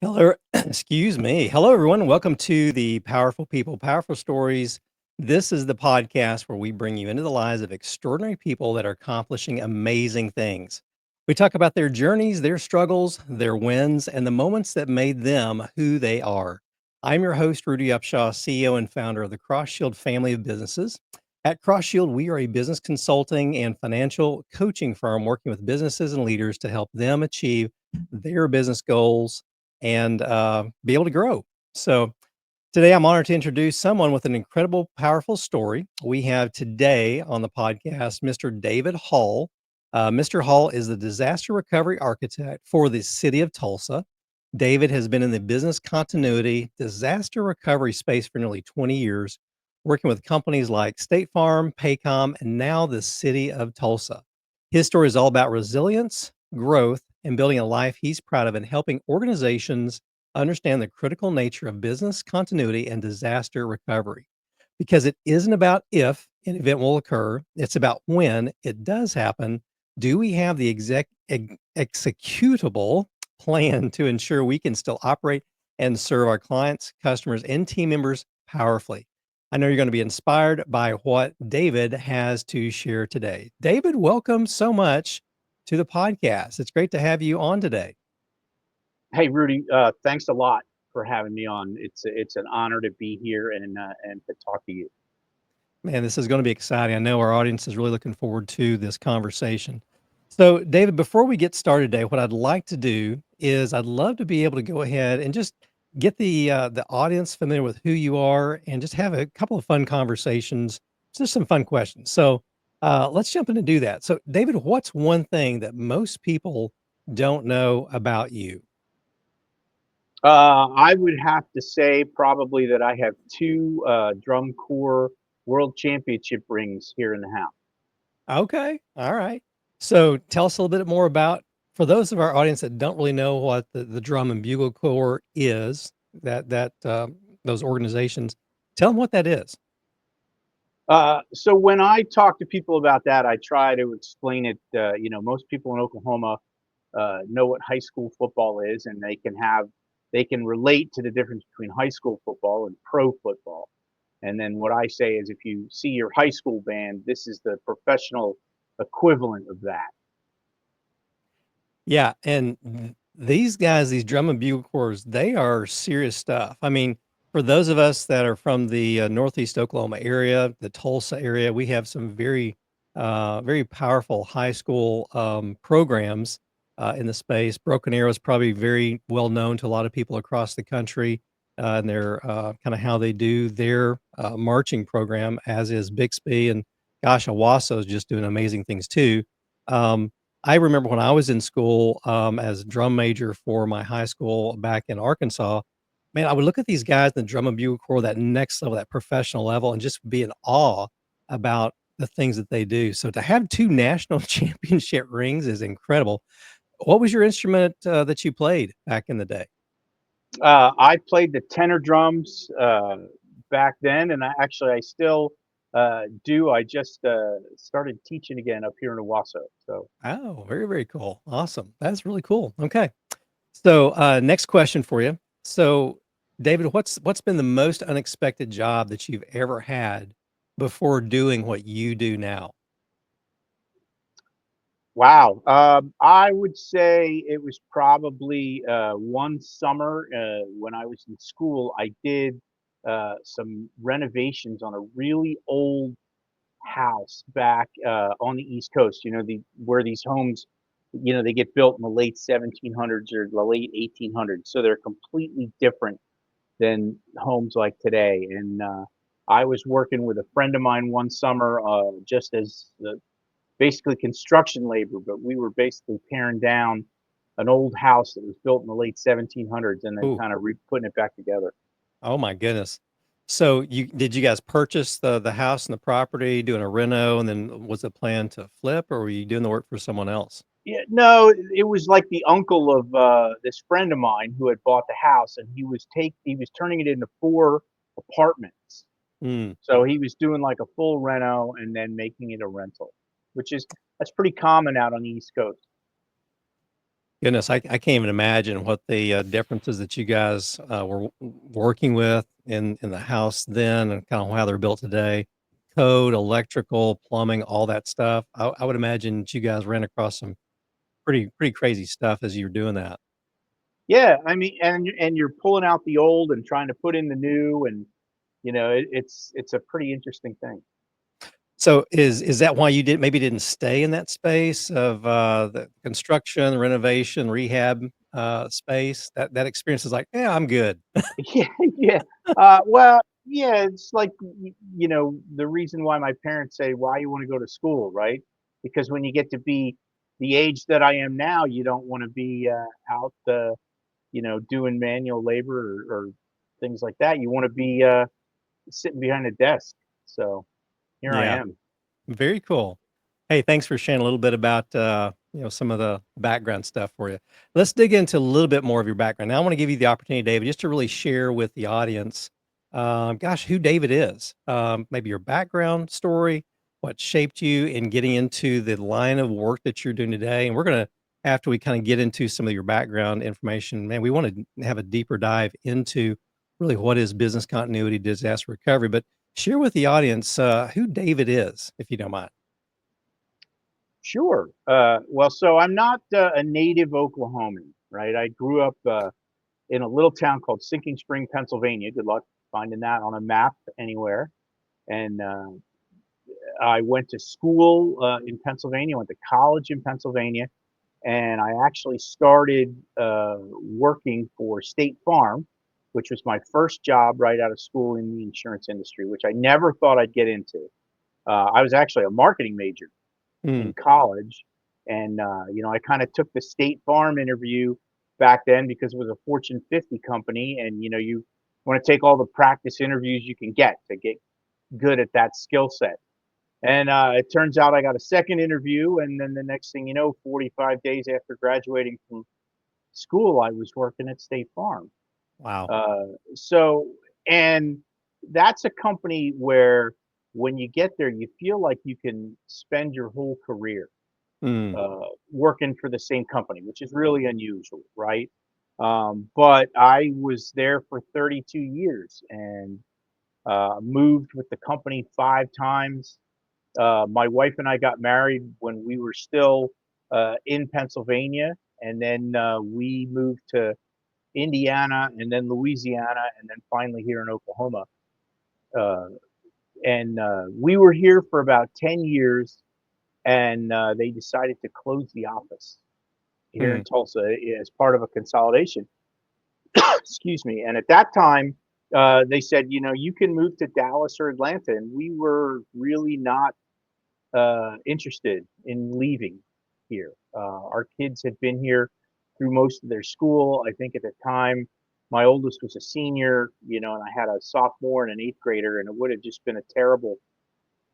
Hello, excuse me. Hello, everyone. Welcome to the Powerful People, Powerful Stories. This is the podcast where we bring you into the lives of extraordinary people that are accomplishing amazing things. We talk about their journeys, their struggles, their wins, and the moments that made them who they are. I'm your host, Rudy Upshaw, CEO and founder of the Cross Shield family of businesses. At Cross Shield, we are a business consulting and financial coaching firm working with businesses and leaders to help them achieve their business goals and be able to grow. So today I'm honored to introduce someone with an incredible, powerful story. We have today on the podcast Mr. David Hall. Mr. Hall is the disaster recovery architect for the City of Tulsa. David has been in the business continuity disaster recovery space for nearly 20 years, working with companies like State Farm, Paycom, and now the City of Tulsa. His story is all about resilience, growth, and building a life he's proud of and helping organizations understand the critical nature of business continuity and disaster recovery. Because it isn't about if an event will occur, it's about when it does happen. Do we have the executable plan to ensure we can still operate and serve our clients, customers, and team members powerfully? I know you're going to be inspired by what David has to share today. David, welcome so much to the podcast. It's great to have you on today. Hey, Rudy, thanks a lot for having me on. It's an honor to be here and to talk to you. Man, this is going to be exciting. I know our audience is really looking forward to this conversation. So, David, before we get started today, what I'd like to do is I'd love to be able to go ahead and just get the audience familiar with who you are, and just have a couple of fun conversations, just some fun questions. So, let's jump in and do that. So, David, what's one thing that most people don't know about you? I would have to say probably that I have two drum corps world championship rings here in the house. Okay. All right. So tell us a little bit more about, for those of our audience that don't really know what the Drum and Bugle Corps is, those organizations, tell them what that is. So when I talk to people about that, I try to explain it. Most people in Oklahoma know what high school football is, and they can relate to the difference between high school football and pro football. And then what I say is, if you see your high school band, this is the professional equivalent of that. Yeah, and these guys, these Drum and Bugle Corps, they are serious stuff. I mean, for those of us that are from the Northeast Oklahoma area, the Tulsa area, we have some very powerful high school programs in the space. Broken Arrow is probably very well known to a lot of people across the country, and their kind of how they do their marching program, as is Bixby, and gosh, Owasso is just doing amazing things too. Um, I remember when I was in school, as a drum major for my high school back in Arkansas, man, I would look at these guys in the drum and bugle corps, that next level, that professional level, and just be in awe about the things that they do. So to have two national championship rings is incredible. What was your instrument that you played back in the day? I played the tenor drums back then, and I still do. I just started teaching again up here in Owasso. So Oh, very, very cool. Awesome. That's really cool. Okay. So, next question for you. So, David, what's been the most unexpected job that you've ever had before doing what you do now? wow, I would say it was probably one summer when I was in school. I did some renovations on a really old house back on the East Coast. You know, where these homes, they get built in the late 1700s or the late 1800s, so they're completely different than homes like today. And I was working with a friend of mine one summer, just as basically construction labor, but we were basically tearing down an old house that was built in the late 1700s and then Ooh, kind of putting it back together. oh my goodness. So, you guys purchase the house and the property, doing a reno, and then was it planned to flip, or were you doing the work for someone else? Yeah, no, it was like the uncle of this friend of mine who had bought the house, and he was turning it into four apartments. Mm. So he was doing like a full reno and then making it a rental, which is that's pretty common out on the East Coast. Goodness, I can't even imagine what the, differences that you guys, were working with in the house then and kinda how they're built today. Code, electrical, plumbing, all that stuff. I would imagine that you guys ran across some pretty crazy stuff as you were doing that. Yeah, I mean, and you're pulling out the old and trying to put in the new, and it's a pretty interesting thing. So is that why you didn't stay in that space of, the construction, renovation, rehab, space? That experience is like, "Yeah, I'm good." Yeah, yeah. Well, yeah, it's like, the reason why my parents say, "Why you wanna go to school," right? Because when you get to be the age that I am now, you don't wanna be, out, doing manual labor or things like that. You wanna be, sitting behind a desk. So, here I Yeah. am. Very cool. Hey, thanks for sharing a little bit about, some of the background stuff for you. Let's dig into a little bit more of your background. Now, I want to give you the opportunity, David, just to really share with the audience, gosh, who David is. Maybe your background story, what shaped you in getting into the line of work that you're doing today. And we're going to, after we kind of get into some of your background information, man, we want to have a deeper dive into really what is business continuity, disaster recovery. But share with the audience, who David is, if you don't mind. Sure. Well, so I'm not, a native Oklahoman, right? I grew up, in a little town called Sinking Spring, Pennsylvania. Good luck finding that on a map anywhere. And, I went to school, in Pennsylvania, went to college in Pennsylvania, and I actually started, working for State Farm, which was my first job right out of school in the insurance industry, which I never thought I'd get into. I was actually a marketing major Mm, in college, and, I kinda took the State Farm interview back then because it was a Fortune 50 company, and, you wanna take all the practice interviews you can get to get good at that skill set. And, it turns out I got a second interview, and then the next thing you know, 45 days after graduating from school, I was working at State Farm. wow. Uh, so and that's a company where when you get there, you feel like you can spend your whole career, Mm, uh, working for the same company, which is really unusual, right? But I was there for 32 years and, moved with the company 5 times. My wife and I got married when we were still, in Pennsylvania, and then, we moved to Indiana, and then Louisiana, and then finally here in Oklahoma. Uh, and we were here for about 10 years, and they decided to close the office here in mm, Tulsa as part of a consolidation. Excuse me. And at that time, they said, you can move to Dallas or Atlanta. And we were really not interested in leaving here. Our kids had been here through most of their school. I think at the time, my oldest was a senior, and I had a sophomore and an eighth grader, and it would have just been a terrible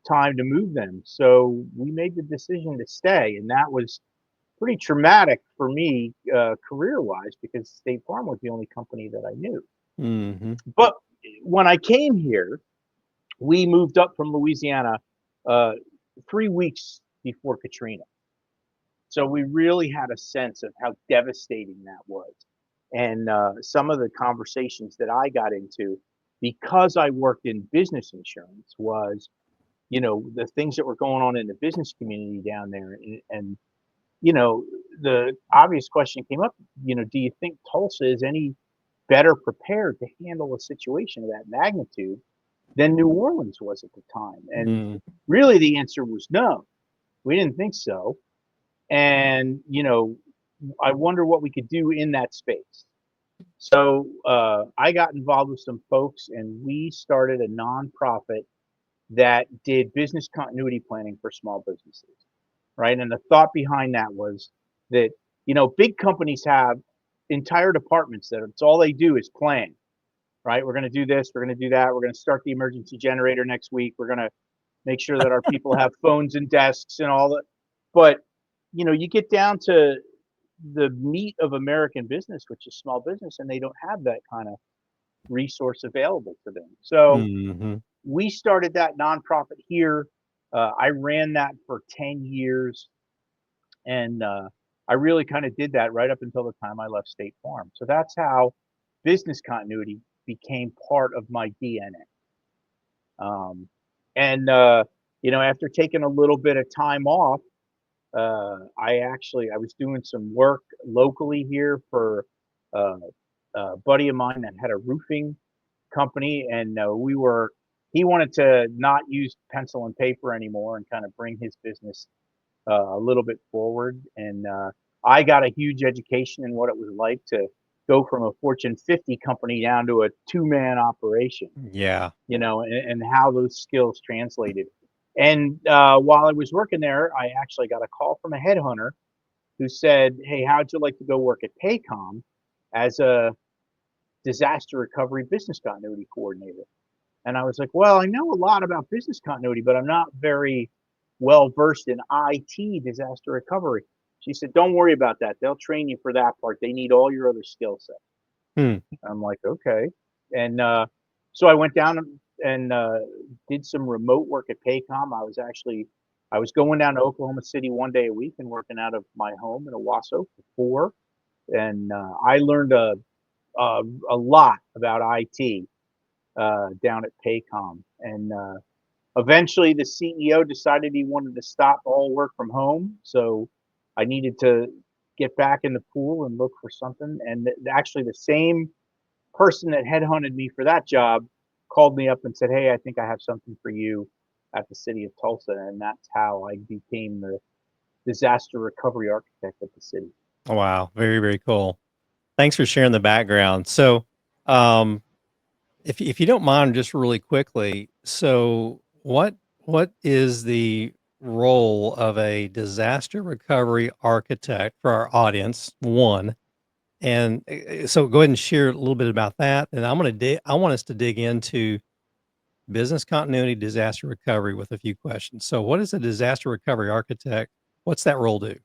time to move them. So we made the decision to stay, and that was pretty traumatic for me, career wise, because State Farm was the only company that I knew. mhm, But when I came here, we moved up from Louisiana, uh, 3 weeks before Katrina. So we really had a sense of how devastating that was. And some of the conversations that I got into because I worked in business insurance was, the things that were going on in the business community down there. And you know, the obvious question came up, do you think Tulsa is any better prepared to handle a situation of that magnitude than New Orleans was at the time? And mm, really the answer was no. We didn't think so. And, I wonder what we could do in that space. So I got involved with some folks and we started a nonprofit that did business continuity planning for small businesses, right? And the thought behind that was that, big companies have entire departments that it's all they do is plan, right? We're going to do this, we're going to do that, we're going to start the emergency generator next week, we're going to make sure that our people have phones and desks and all that. But, you get down to the meat of American business, which is small business, and they don't have that kind of resource available to them. So mhm, we started that nonprofit here. I ran that for 10 years, and I really kind of did that right up until the time I left State Farm. So that's how business continuity became part of my DNA. And after taking a little bit of time off, I was doing some work locally here for uh, a buddy of mine that had a roofing company, and he wanted to not use pencil and paper anymore and kind of bring his business a little bit forward. And I got a huge education in what it was like to go from a Fortune 50 company down to a two-man operation, Yeah. and how those skills translated. And while I was working there, I actually got a call from a headhunter who said, "Hey, how'd you like to go work at Paycom as a disaster recovery business continuity coordinator?" And I was like, "Well, I know a lot about business continuity, but I'm not very well versed in IT disaster recovery." She said, "Don't worry about that. They'll train you for that part. They need all your other skill sets." Hmm. I'm like, "Okay." And so I went down and did some remote work at Paycom. I was going down to Oklahoma City 1 day a week and working out of my home in Owasso for 4, and I learned a lot about IT down at Paycom. And eventually, the CEO decided he wanted to stop all work from home, so I needed to get back in the pool and look for something. And actually, the same person that headhunted me for that job called me up and said, "Hey, I think I have something for you at the City of Tulsa." And that's how I became the disaster recovery architect at the city. Oh, wow. Very, very cool. Thanks for sharing the background. So, um, if you don't mind, just really quickly, so what is the role of a disaster recovery architect for our audience? One, and so go ahead and share a little bit about that, and I want us to dig into business continuity, disaster recovery with a few questions. So, what is a disaster recovery architect? What's that role do?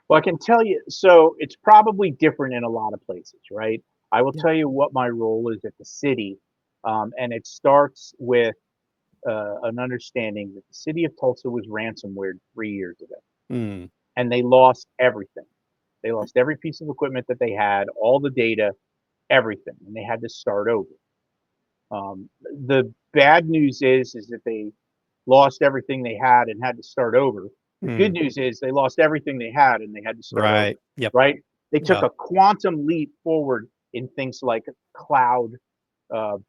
Well, I can tell you, so it's probably different in a lot of places, right? I will Yeah. tell you what my role is at the city, and it starts with an understanding that the city of Tulsa was ransomware 3 years ago, Mm, and they lost everything. They lost every piece of equipment that they had, all the data, everything, and they had to start over. The bad news is that they lost everything they had and had to start over. The good mm, news is they lost everything they had and they had to start over, right. Yep. right? They took Yeah. a quantum leap forward in things like cloud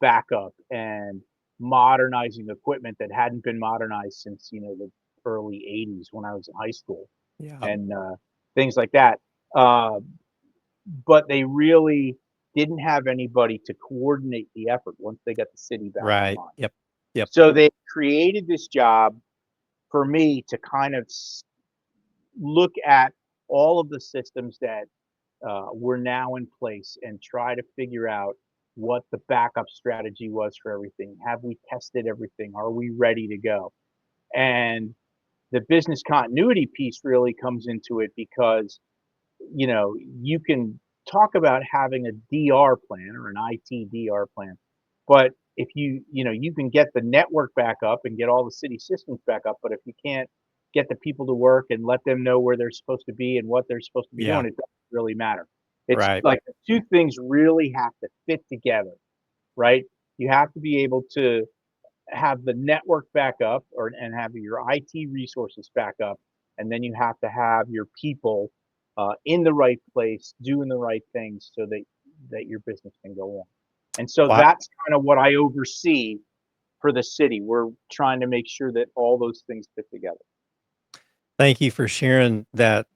backup and modernizing equipment that hadn't been modernized since the early '80s when I was in high school, Yeah. and things like that. Uh, but they really didn't have anybody to coordinate the effort once they got the city back Right. online. Yep. Yep. So they created this job for me to kind of look at all of the systems that were now in place and try to figure out what the backup strategy was for everything. Have we tested everything? Are we ready to go? And the business continuity piece really comes into it because you can talk about having a DR plan or an IT DR plan, but if you can get the network back up and get all the city systems back up, but if you can't get the people to work and let them know where they're supposed to be and what they're supposed to be Yeah. doing, it doesn't really matter. It's Right. like the two things really have to fit together, right? You have to be able to have the network back up and have your IT resources back up, and then you have to have your people in the right place doing the right things so that your business can go on. And so Well, that's kind of what I oversee for the city. We're trying to make sure that all those things fit together. thank you for sharing that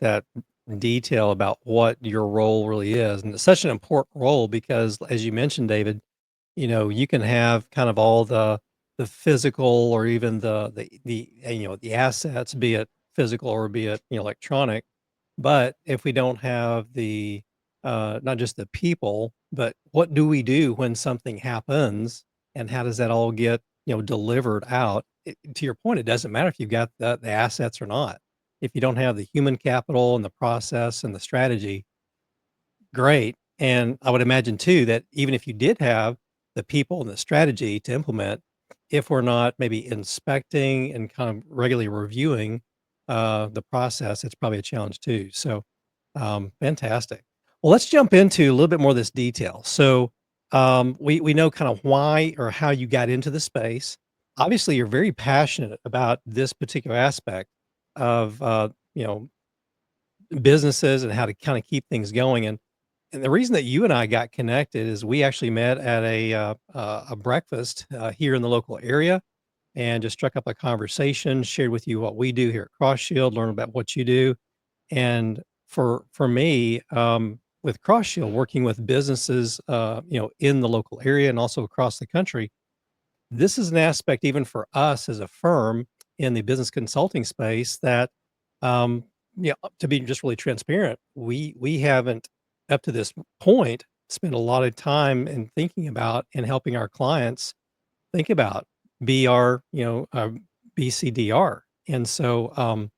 detail about what your role really is, and it's such an important role because, as you mentioned, David, you can have kind of all the physical or even the assets, be it physical or be it electronic, but if we don't have the not just the people, but what do we do when something happens, and how does that all get delivered out? To your point, it doesn't matter if you've got the assets or not. If you don't have the human capital and the process and the strategy, great. And I would imagine too that even if you did have the people and the strategy to implement, if we're not maybe inspecting and kind of regularly reviewing the process, it's probably a challenge too. So, fantastic. Well, let's jump into a little bit more of this detail. So, we know kind of why or how you got into the space. Obviously, you're very passionate about this particular aspect of businesses and how to kind of keep things going. And the reason that you and I got connected is we actually met at a breakfast here in the local area and just struck up a conversation, shared with you what we do here at Cross Shield, learn about what you do. And for me, with Cross Shield, working with businesses, in the local area and also across the country, this is an aspect even for us as a firm in the business consulting space that, um, to be just really transparent, we haven't up to this point spent a lot of time in thinking about and helping our clients think about BR, BCDR. And so,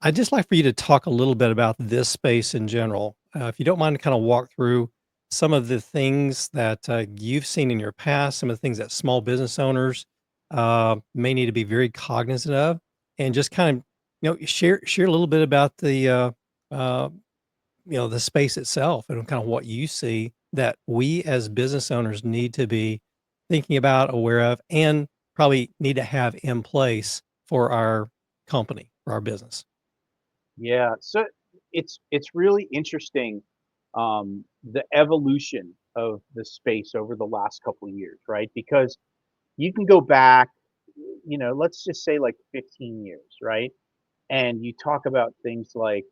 I'd just like for you to talk a little bit about this space in general. If you don't mind to kind of walk through some of the things that you've seen in your past, some of the things that small business owners may need to be very cognizant of, and just kind of share a little bit about uh, the space itself and kind of what you see that we as business owners need to be thinking about, aware of, and probably need to have in place for our company, for our business. Yeah, so it's really interesting, the evolution of the space over the last couple of years, right? Because you can go back, let's just say like 15 years, right? And you talk about things like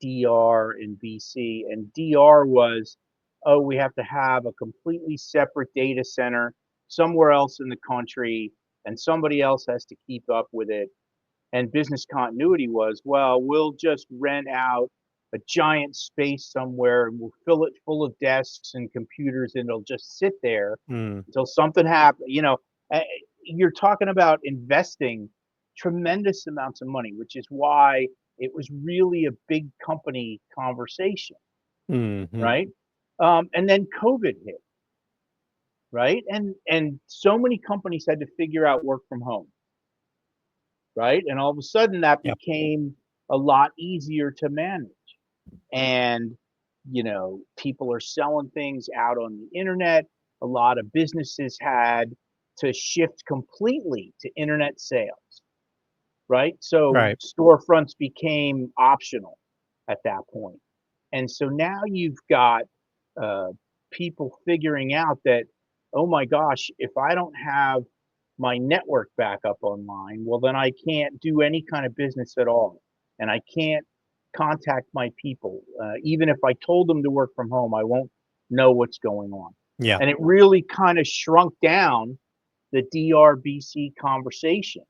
DR and BC, and DR was, oh, we have to have a completely separate data center somewhere else in the country, and somebody else has to keep up with it. And business continuity was, well, we'll just rent out a giant space somewhere and we'll fill it full of desks and computers and it'll just sit there Mm, until something happens. You're talking about investing tremendous amounts of money, which is why it was really a big company conversation, mhm. right? And then COVID hit, right? And so many companies had to figure out work from home, right? And all of a sudden that Yep. became a lot easier to manage. And, people are selling things out on the internet. A lot of businesses had to shift completely to internet sales, right? So Right. storefronts became optional at that point. And so now you've got uh, people figuring out that, oh my gosh, if I don't have my network back up online, well, then I can't do any kind of business at all. And I can't contact my people. Even if I told them to work from home, I won't know what's going on. Yeah. And it really kind of shrunk down the DRBC conversation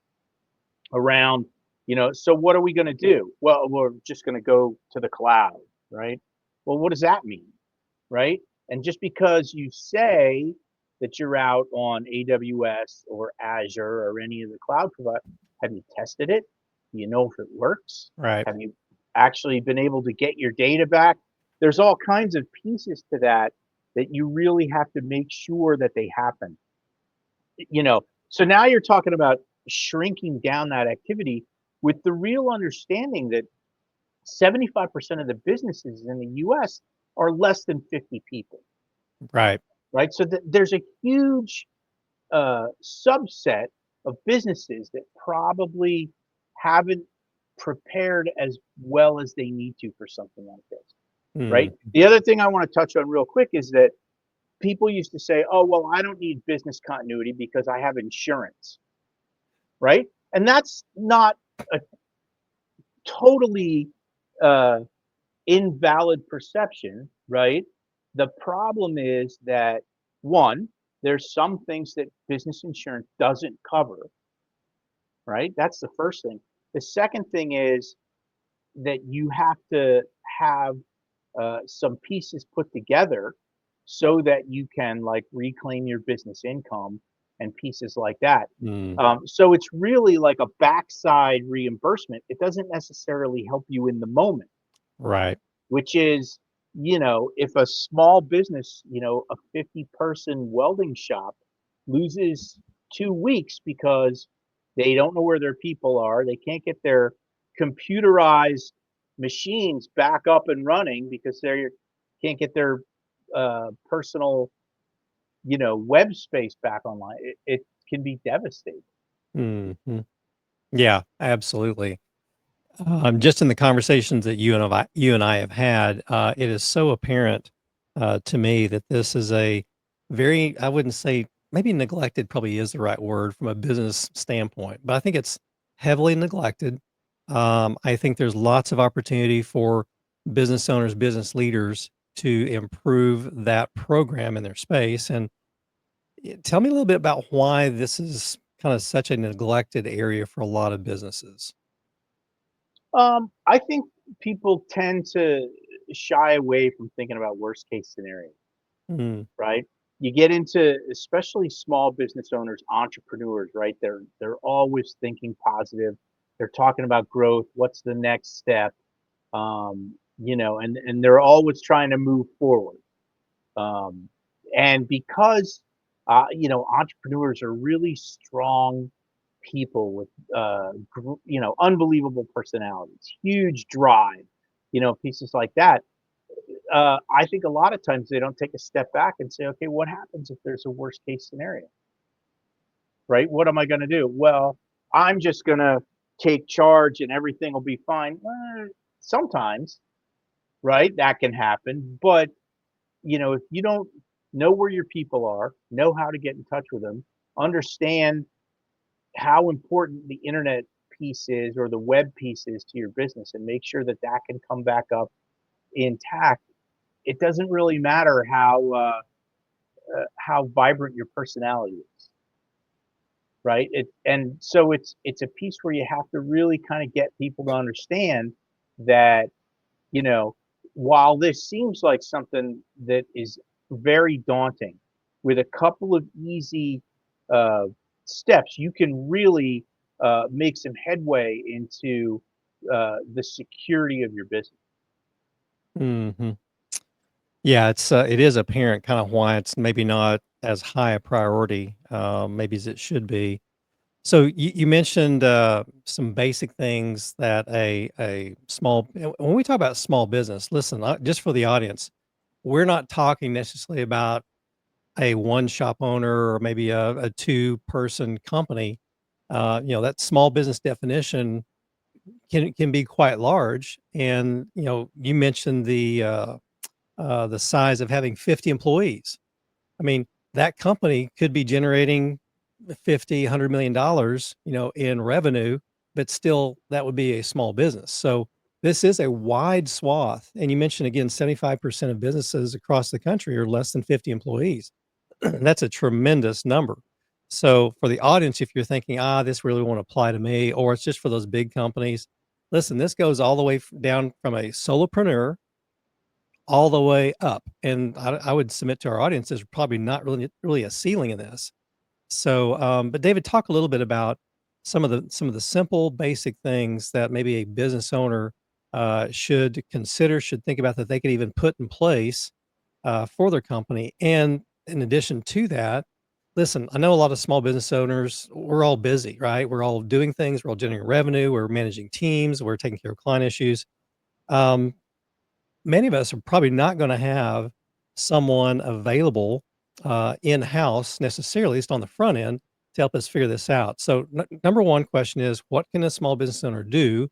around, so what are we going to do? Well, we're just going to go to the cloud, right? Well, what does that mean? Right? And just because you say that you're out on AWS or Azure or any of the cloud providers, have you tested it? Do you know if it works? Right. Have you actually been able to get your data back? There's all kinds of pieces to that that you really have to make sure that they happen. You know, so now you're talking about shrinking down that activity with the real understanding that 75% of the businesses in the US are less than 50 people, Right. right? So there's a huge subset of businesses that probably haven't prepared as well as they need to for something like this, right? Mm, The other thing I want to touch on real quick is that people used to say, oh, well, I don't need business continuity because I have insurance, right? And that's not a totally uh, invalid perception, right? The problem is that one, there's some things that business insurance doesn't cover, right? That's the first thing. The second thing is that you have to have some pieces put together so that you can like reclaim your business income and pieces like that. mm, So it's really like a backside reimbursement. It doesn't necessarily help you in the moment, right. which is, if a small business, a 50-person welding shop loses 2 weeks because they don't know where their people are, they can't get their computerized machines back up and running because they can't get their personal, web space back online. It can be devastating. Mhm. Yeah, absolutely. Just in the conversations that you and I have had, it is so apparent to me that this is a very, I wouldn't say, maybe neglected probably is the right word from a business standpoint, but I think it's heavily neglected. I think there's lots of opportunity for business owners, business leaders to improve that program in their space. And tell me a little bit about why this is kind of such a neglected area for a lot of businesses. I think people tend to shy away from thinking about worst case scenarios, Mm, right? You get into especially small business owners, entrepreneurs, right? They're always thinking positive. They're talking about growth. What's the next step? And they're always trying to move forward. Um, and because entrepreneurs are really strong people with unbelievable personalities, huge drive, pieces like that. I think a lot of times they don't take a step back and say, okay, what happens if there's a worst case scenario, right? What am I going to do? Well, I'm just going to take charge and everything will be fine. Sometimes, right? That can happen. But, if you don't know where your people are, know how to get in touch with them, understand how important the internet piece is or the web piece is to your business and make sure that that can come back up intact. It doesn't really matter how vibrant your personality is, right? And so it's a piece where you have to really kind of get people to understand that, you know, while this seems like something that is very daunting, with a couple of easy uh, steps, you can really make some headway into the security of your business. mhm. Yeah, it is apparent kind of why it's maybe not as high a priority, maybe as it should be. So you mentioned some basic things that a small when we talk about small business, listen, just for the audience, we're not talking necessarily about a one shop owner or maybe a two person company. That small business definition can be quite large, and you mentioned the size of having 50 employees. I mean, that company could be generating 50, $100 million, in revenue, but still that would be a small business. So this is a wide swath. And you mentioned again, 75% of businesses across the country are less than 50 employees. That's a tremendous number. So for the audience, if you're thinking, this really won't apply to me, or it's just for those big companies, listen, this goes all the way down from a solopreneur all the way up, and I would submit to our audience there's probably not really a ceiling in this. So, but David, talk a little bit about some of the simple, basic things that maybe a business owner should consider, should think about that they could even put in place for their company. And in addition to that, listen, I know a lot of small business owners. We're all busy, right? We're all doing things. We're all generating revenue. We're managing teams. We're taking care of client issues. Um, Many of us are probably not gonna have someone available, in-house necessarily, at least on the front end, to help us figure this out. So, number one question is, what can a small business owner do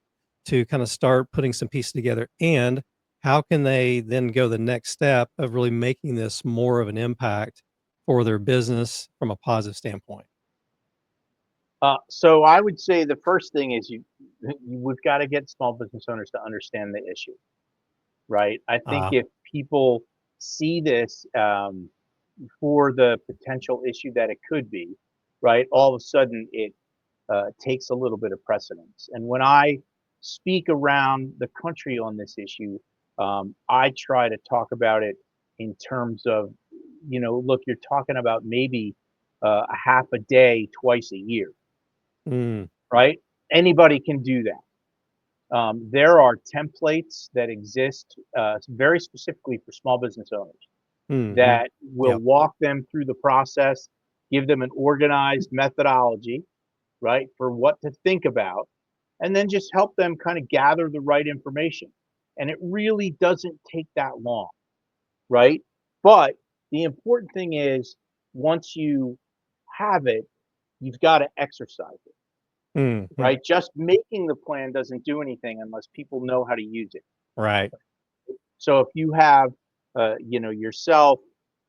to kinda start putting some pieces together? And how can they then go the next step of really making this more of an impact for their business from a positive standpoint? So I would say the first thing is we've got to get small business owners to understand the issue, right? I think Ah, if people see this for the potential issue that it could be, right, all of a sudden it takes a little bit of precedence. And when I speak around the country on this issue, I try to talk about it in terms of, look, you're talking about maybe a half a day twice a year, mm, right? Anybody can do that. There are templates that exist very specifically for small business owners mhm. that will Yep. walk them through the process, give them an organized methodology, right, for what to think about. and then just help them kind of gather the right information. And it really doesn't take that long, right? But the important thing is once you have it, you've got to exercise it, Mhm. right? Just making the plan doesn't do anything unless people know how to use it. Right. So if you have, yourself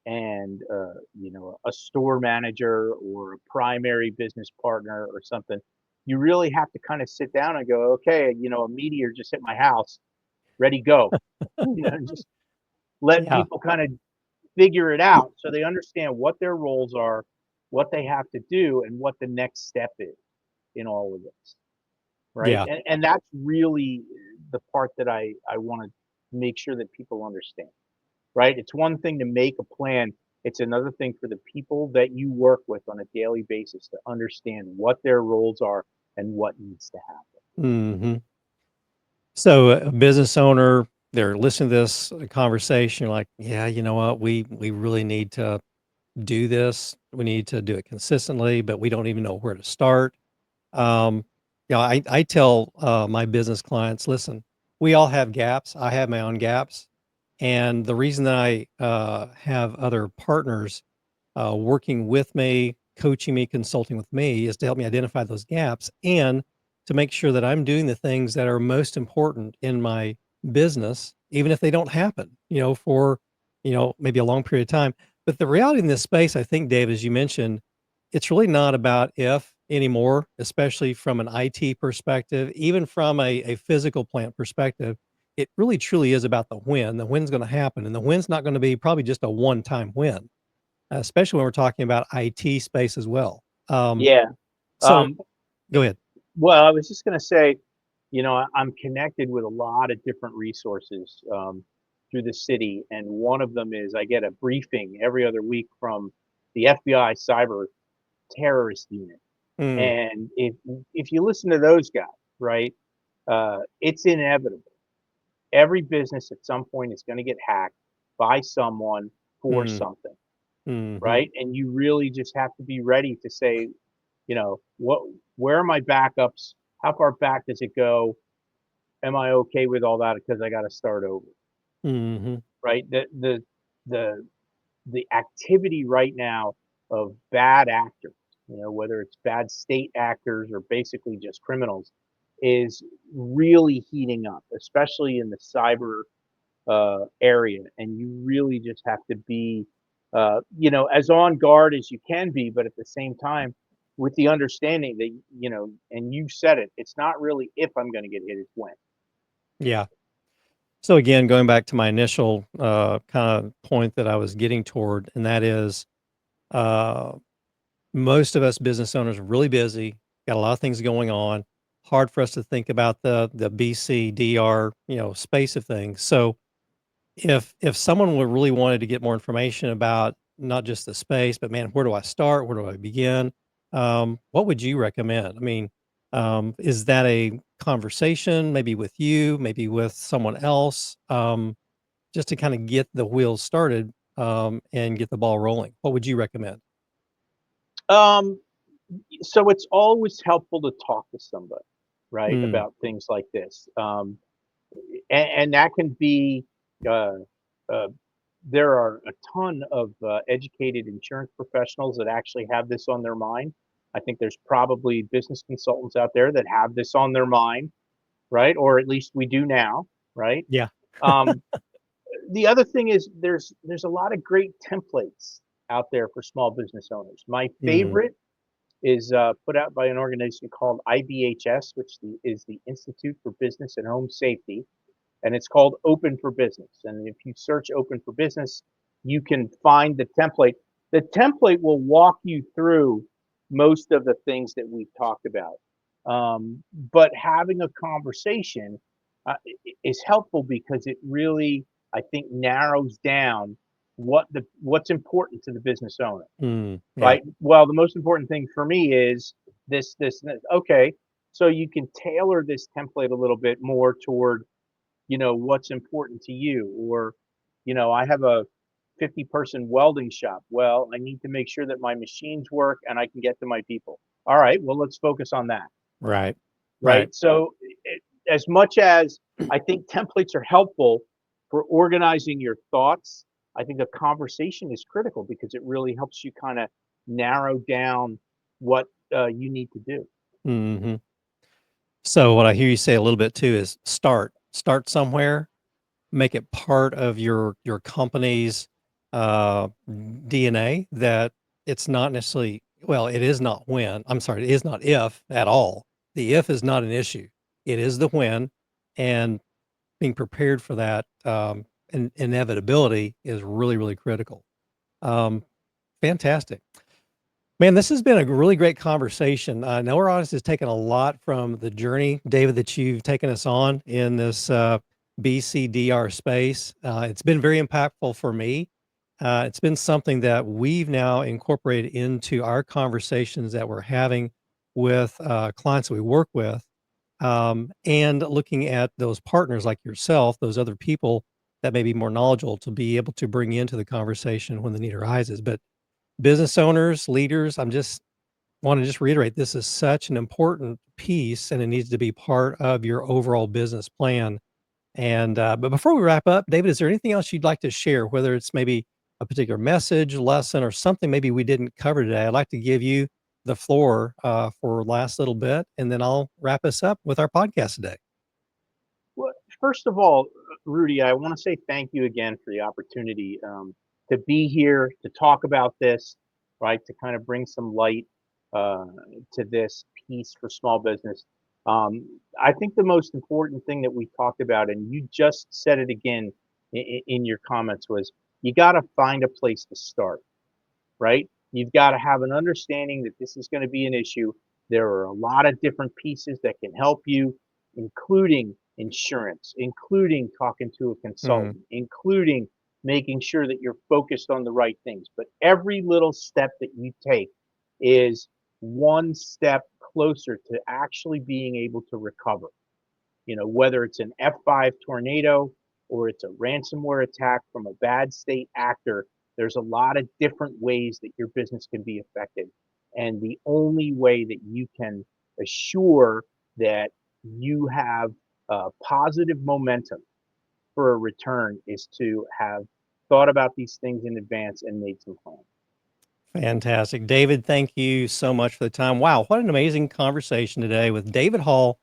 and a store manager or a primary business partner or something, you really have to kind of sit down and go, okay, a meteor just hit my house, ready, go. Just let Yeah. people kind of figure it out so they understand what their roles are, what they have to do, and what the next step is in all of this, right? Yeah. And that's really the part that I want to make sure that people understand, right? It's one thing to make a plan. It's another thing for the people that you work with on a daily basis to understand what their roles are and what needs to happen. Mhm. So, a business owner, they're listening to this conversation, you're like, "Yeah, you know what? We really need to do this. We need to do it consistently, but we don't even know where to start." Um, I tell, my business clients, "Listen, we all have gaps. I have my own gaps, and the reason that I, have other partners, working with me, coaching me, consulting with me is to help me identify those gaps and to make sure that I'm doing the things that are most important in my business, even if they don't happen, for, maybe a long period of time." But the reality in this space, I think, Dave, as you mentioned, it's really not about if anymore, especially from an IT perspective, even from a physical plant perspective. It really truly is about the when. The when's going to happen, and the when's not going to be probably just a one-time win, especially when we're talking about IT space as well. Yeah. So Um, go ahead. well, I was just going to say, I'm connected with a lot of different resources through the city, and one of them is I get a briefing every other week from the FBI cyber terrorist unit. Mm, And if you listen to those guys, right, it's inevitable. Every business at some point is going to get hacked by someone for mm, something, mhm, right? And you really just have to be ready to say, what, where are my backups? How far back does it go? Am I okay with all that? Because I got to start over, mhm, right? The the activity right now of bad actors, whether it's bad state actors or basically just criminals, is really heating up, especially in the cyber area. And you really just have to be, as on guard as you can be, but at the same time, with the understanding that, and you said it, it's not really if I'm going to get hit, it's when. yeah. So again, going back to my initial, kind of point that I was getting toward, and that is, uh, most of us business owners are really busy, got a lot of things going on, hard for us to think about the BCDR, space of things. So if someone would really wanted to get more information about not just the space, but man, where do I start? Where do I begin? What would you recommend? I mean, is that a conversation maybe with you, maybe with someone else, just to kind of get the wheels started, and get the ball rolling? What would you recommend? Um, so it's always helpful to talk to somebody, right, Mm, about things like this. And that can be, uh, uh, there are a ton of educated insurance professionals that actually have this on their mind. I think there's probably business consultants out there that have this on their mind, right? Or at least we do now, right? yeah. Um, the other thing is there's a lot of great templates out there for small business owners. My Mm, favorite is put out by an organization called IBHS, which is the Institute for Business and Home Safety, and it's called Open for Business. And if you search Open for Business, you can find the template. The template will walk you through most of the things that we've talked about. But having a conversation is helpful because it really, I think, narrows down what's important to the business owner, yeah. right? Well, the most important thing for me is this, and this. Okay, so you can tailor this template a little bit more toward what's important to you. Or I have a 50-person welding shop. Well, I need to make sure that my machines work and I can get to my people. All right, well, let's focus on that. Right. Right. right? So, as much as I think templates are helpful for organizing your thoughts, I think a conversation is critical because it really helps you kind of narrow down what you need to do. Mhm. So what I hear you say a little bit too is start somewhere, make it part of your company's DNA that it's not necessarily, well, it is not when. I'm sorry, it is not if at all. The if is not an issue. It is the when, and being prepared for that inevitability is really, really critical. Um, Fantastic. Man, this has been a really great conversation. I know our audience has taken a lot from the journey, David, that you've taken us on in this BCDR space. It's been very impactful for me. It's been something that we've now incorporated into our conversations that we're having with clients that we work with, and looking at those partners like yourself, those other people that may be more knowledgeable to be able to bring into the conversation when the need arises. But business owners, leaders, I'm just want to just reiterate this is such an important piece and it needs to be part of your overall business plan. And but before we wrap up, David, is there anything else you'd like to share, whether it's maybe a particular message, lesson, or something maybe we didn't cover today? I'd like to give you the floor for last little bit, and then I'll wrap us up with our podcast today. Well, first of all, Rudy, I want to say thank you again for the opportunity to be here to talk about this, right? To kind of bring some light uh, to this piece for small business. I think the most important thing that we talked about, and you just said it again in your comments, was you got to find a place to start, right? You've got to have an understanding that this is going to be an issue. There are a lot of different pieces that can help you, including insurance, including talking to a Mm, consultant, including making sure that you're focused on the right things. But every little step that you take is one step closer to actually being able to recover. Whether it's an F5 tornado or it's a ransomware attack from a bad state actor, there's a lot of different ways that your business can be affected. And the only way that you can assure that you have positive momentum for a return is to have thought about these things in advance and made some plans. fantastic. David, thank you so much for the time. Wow, what an amazing conversation today with David Hall,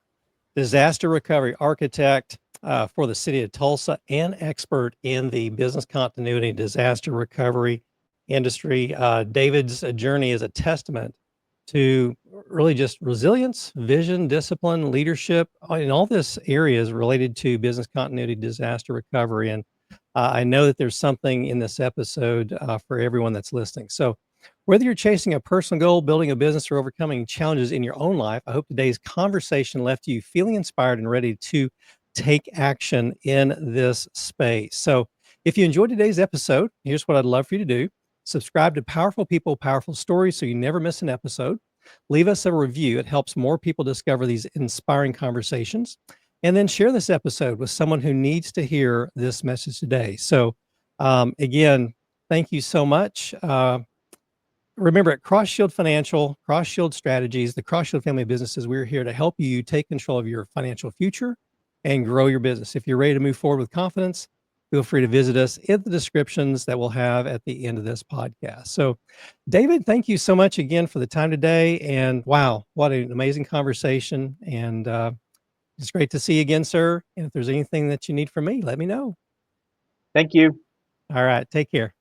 disaster recovery architect for the city of Tulsa and expert in the business continuity disaster recovery industry. David's journey is a testament to really just resilience, vision, discipline, leadership in all this areas related to business continuity disaster recovery. And I know that there's something in this episode for everyone that's listening. So, whether you're chasing a personal goal, building a business, or overcoming challenges in your own life, I hope today's conversation left you feeling inspired and ready to take action in this space. So, if you enjoyed today's episode, here's what I'd love for you to do: subscribe to Powerful People, Powerful Stories so you never miss an episode. Leave us a review, it helps more people discover these inspiring conversations. And then share this episode with someone who needs to hear this message today. So, again, thank you so much. Remember, at Cross Shield Financial, Cross Shield Strategies, the Cross Shield family of businesses, we're here to help you take control of your financial future and grow your business. If you're ready to move forward with confidence, feel free to visit us in the descriptions that we'll have at the end of this podcast. So, David, thank you so much again for the time today. And wow, what an amazing conversation. And it's great to see you again, sir. And if there's anything that you need from me, let me know. Thank you. All right. Take care.